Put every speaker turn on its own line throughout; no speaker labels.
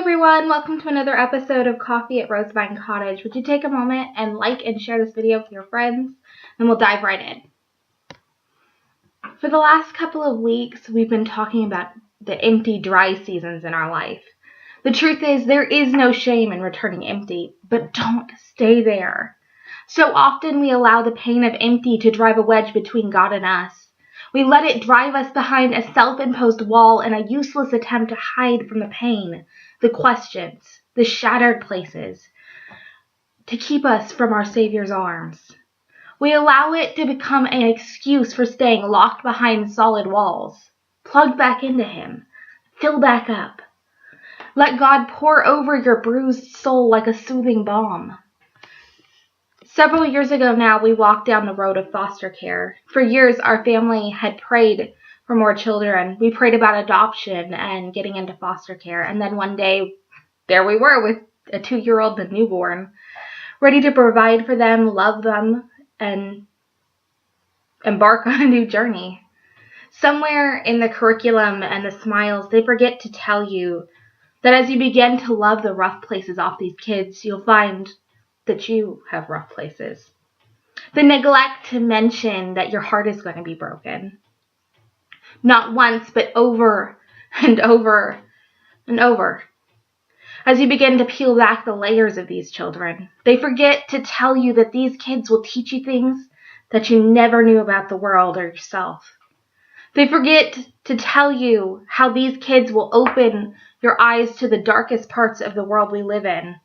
everyone, welcome to another episode of Coffee at Rosevine Cottage. Would you take a moment and like and share this video with your friends, and we'll dive right in. For the last couple of weeks, we've been talking about the empty, dry seasons in our life. The truth is, there is no shame in returning empty, but don't stay there. So often we allow the pain of empty to drive a wedge between God and us. We let it drive us behind a self-imposed wall in a useless attempt to hide from the pain, the questions, the shattered places, to keep us from our Savior's arms. We allow it to become an excuse for staying locked behind solid walls. Plug back into Him. Fill back up. Let God pour over your bruised soul like a soothing balm. Several years ago now, we walked down the road of foster care. For years, our family had prayed for more children. We prayed about adoption and getting into foster care. And then one day, there we were with a 2-year-old and newborn, ready to provide for them, love them, and embark on a new journey. Somewhere in the curriculum and the smiles, they forget to tell you that as you begin to love the rough places off these kids, you'll find that you have rough places. They neglect to mention that your heart is going to be broken. Not once, but over and over and over. As you begin to peel back the layers of these children, they forget to tell you that these kids will teach you things that you never knew about the world or yourself. They forget to tell you how these kids will open your eyes to the darkest parts of the world we live in.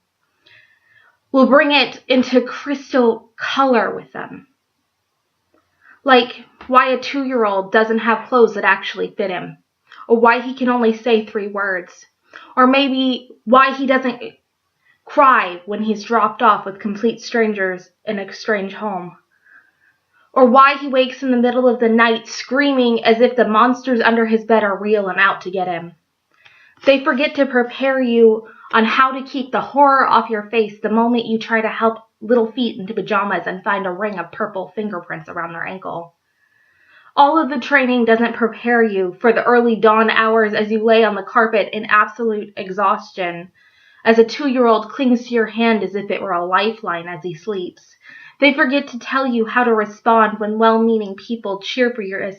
Will bring it into crystal color with them. Like why a 2-year-old doesn't have clothes that actually fit him, or why he can only say 3 words, or maybe why he doesn't cry when he's dropped off with complete strangers in a strange home, or why he wakes in the middle of the night screaming as if the monsters under his bed are real and out to get him. They forget to prepare you on how to keep the horror off your face the moment you try to help little feet into pajamas and find a ring of purple fingerprints around their ankle. All of the training doesn't prepare you for the early dawn hours as you lay on the carpet in absolute exhaustion, as a 2-year-old clings to your hand as if it were a lifeline as he sleeps. They forget to tell you how to respond when well-meaning people cheer for your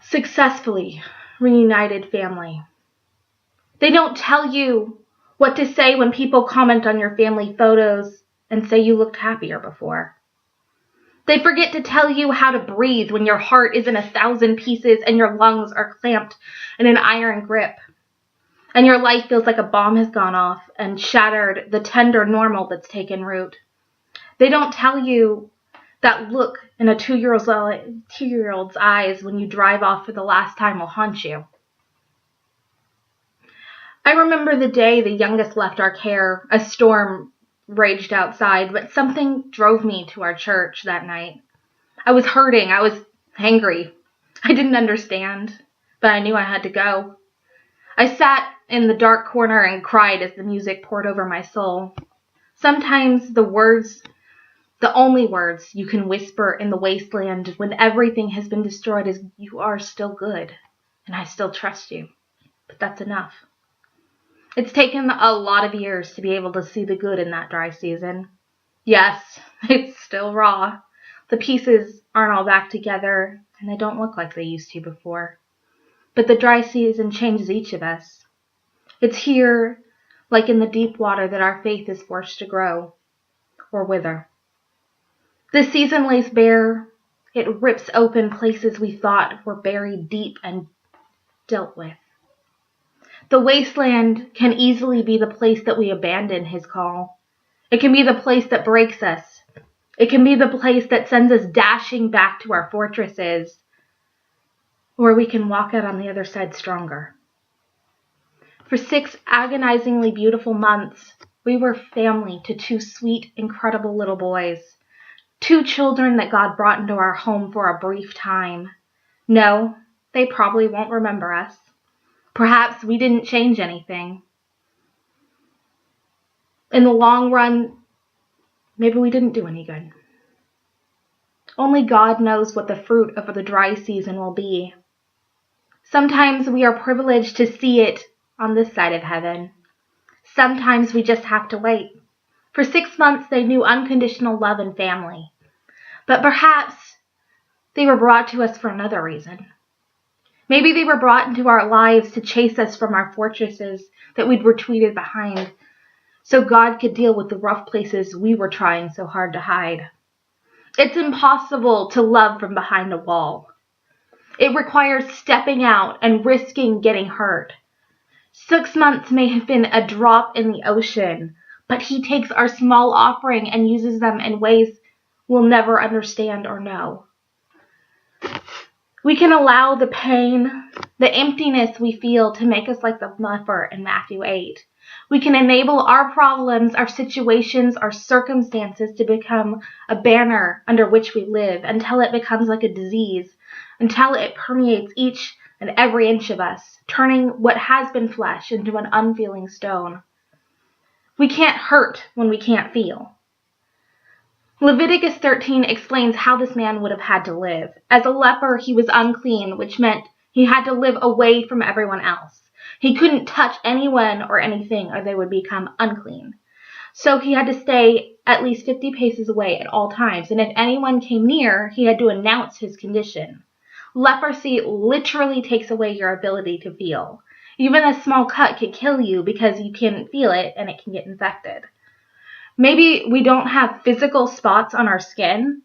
successfully reunited family. They don't tell you what to say when people comment on your family photos and say you looked happier before. They forget to tell you how to breathe when your heart is in 1,000 pieces and your lungs are clamped in an iron grip, and your life feels like a bomb has gone off and shattered the tender normal that's taken root. They don't tell you that look in a 2-year-old's eyes when you drive off for the last time will haunt you. I remember the day the youngest left our care. A storm raged outside, but something drove me to our church that night. I was hurting. I was angry. I didn't understand, but I knew I had to go. I sat in the dark corner and cried as the music poured over my soul. Sometimes the only words you can whisper in the wasteland when everything has been destroyed is, "You are still good, and I still trust you." But that's enough. It's taken a lot of years to be able to see the good in that dry season. Yes, it's still raw. The pieces aren't all back together, and they don't look like they used to before. But the dry season changes each of us. It's here, like in the deep water, that our faith is forced to grow or wither. This season lays bare. It rips open places we thought were buried deep and dealt with. The wasteland can easily be the place that we abandon His call. It can be the place that breaks us. It can be the place that sends us dashing back to our fortresses, or we can walk out on the other side stronger. For 6 agonizingly beautiful months, we were family to 2 sweet, incredible little boys. 2 children that God brought into our home for a brief time. No, they probably won't remember us. Perhaps we didn't change anything. In the long run, maybe we didn't do any good. Only God knows what the fruit of the dry season will be. Sometimes we are privileged to see it on this side of heaven. Sometimes we just have to wait. For 6 months, they knew unconditional love and family. But perhaps they were brought to us for another reason. Maybe they were brought into our lives to chase us from our fortresses that we'd retreated behind, so God could deal with the rough places we were trying so hard to hide. It's impossible to love from behind a wall. It requires stepping out and risking getting hurt. 6 months may have been a drop in the ocean, but He takes our small offering and uses them in ways we'll never understand or know. We can allow the pain, the emptiness we feel to make us like the leper in Matthew 8. We can enable our problems, our situations, our circumstances to become a banner under which we live until it becomes like a disease, until it permeates each and every inch of us, turning what has been flesh into an unfeeling stone. We can't hurt when we can't feel. Leviticus 13 explains how this man would have had to live. As a leper, he was unclean, which meant he had to live away from everyone else. He couldn't touch anyone or anything, or they would become unclean. So he had to stay at least 50 paces away at all times, and if anyone came near, he had to announce his condition. Leprosy literally takes away your ability to feel. Even a small cut could kill you because you can't feel it and it can get infected. Maybe we don't have physical spots on our skin,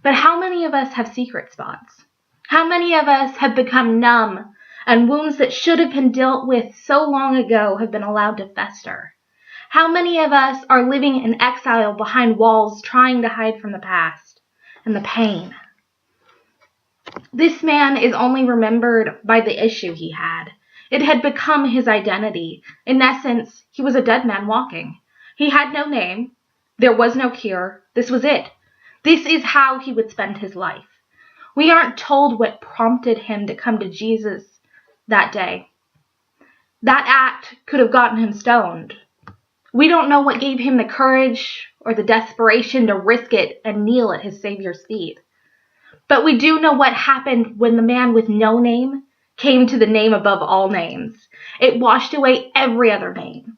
but how many of us have secret spots? How many of us have become numb and wounds that should have been dealt with so long ago have been allowed to fester? How many of us are living in exile behind walls trying to hide from the past and the pain? This man is only remembered by the issue he had. It had become his identity. In essence, he was a dead man walking. He had no name. There was no cure. This was it. This is how he would spend his life. We aren't told what prompted him to come to Jesus that day. That act could have gotten him stoned. We don't know what gave him the courage or the desperation to risk it and kneel at his Savior's feet. But we do know what happened when the man with no name came to the name above all names. It washed away every other name.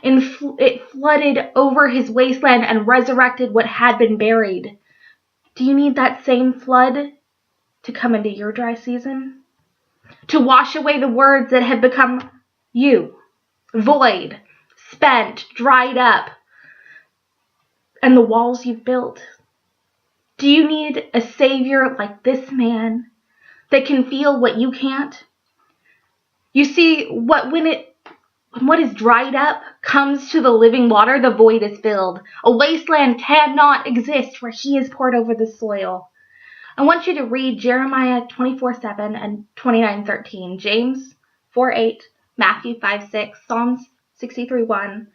It flooded over his wasteland and resurrected what had been buried. Do you need that same flood to come into your dry season? To wash away the words that have become you, void, spent, dried up, and the walls you've built? Do you need a Savior like this man that can feel what you can't? You see, when what is dried up comes to the living water, the void is filled. A wasteland cannot exist where He is poured over the soil. I want you to read Jeremiah 24:7 and 29:13, James 4:8, Matthew 5:6, Psalms 63:1,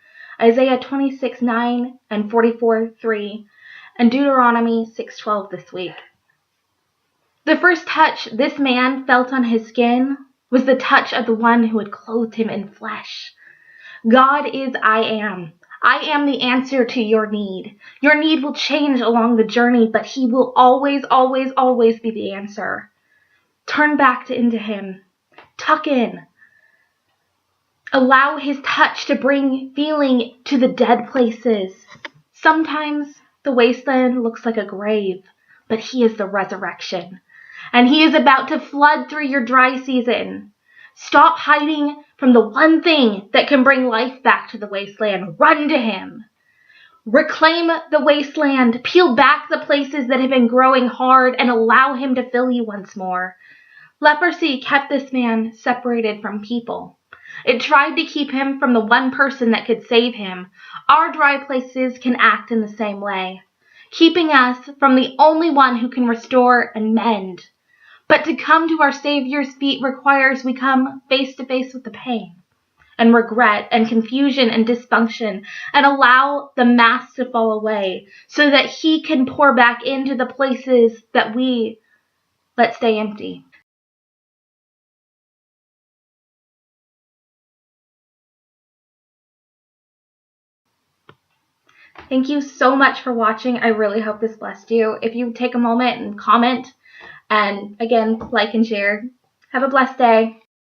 Isaiah 26:9 and 44:3, and Deuteronomy 6:12 this week. The first touch this man felt on his skin was the touch of the one who had clothed him in flesh. God is I am. I am the answer to your need. Your need will change along the journey, but He will always, always, always be the answer. Turn back into Him. Tuck in. Allow His touch to bring feeling to the dead places. Sometimes the wasteland looks like a grave, but He is the resurrection. And He is about to flood through your dry season. Stop hiding from the one thing that can bring life back to the wasteland. Run to Him. Reclaim the wasteland. Peel back the places that have been growing hard and allow Him to fill you once more. Leprosy kept this man separated from people. It tried to keep him from the one person that could save him. Our dry places can act in the same way, keeping us from the only one who can restore and mend. But to come to our Savior's feet requires we come face to face with the pain and regret and confusion and dysfunction and allow the mask to fall away so that He can pour back into the places that we let stay empty. Thank you so much for watching. I really hope this blessed you. If you take a moment and comment, and again, like and share. Have a blessed day.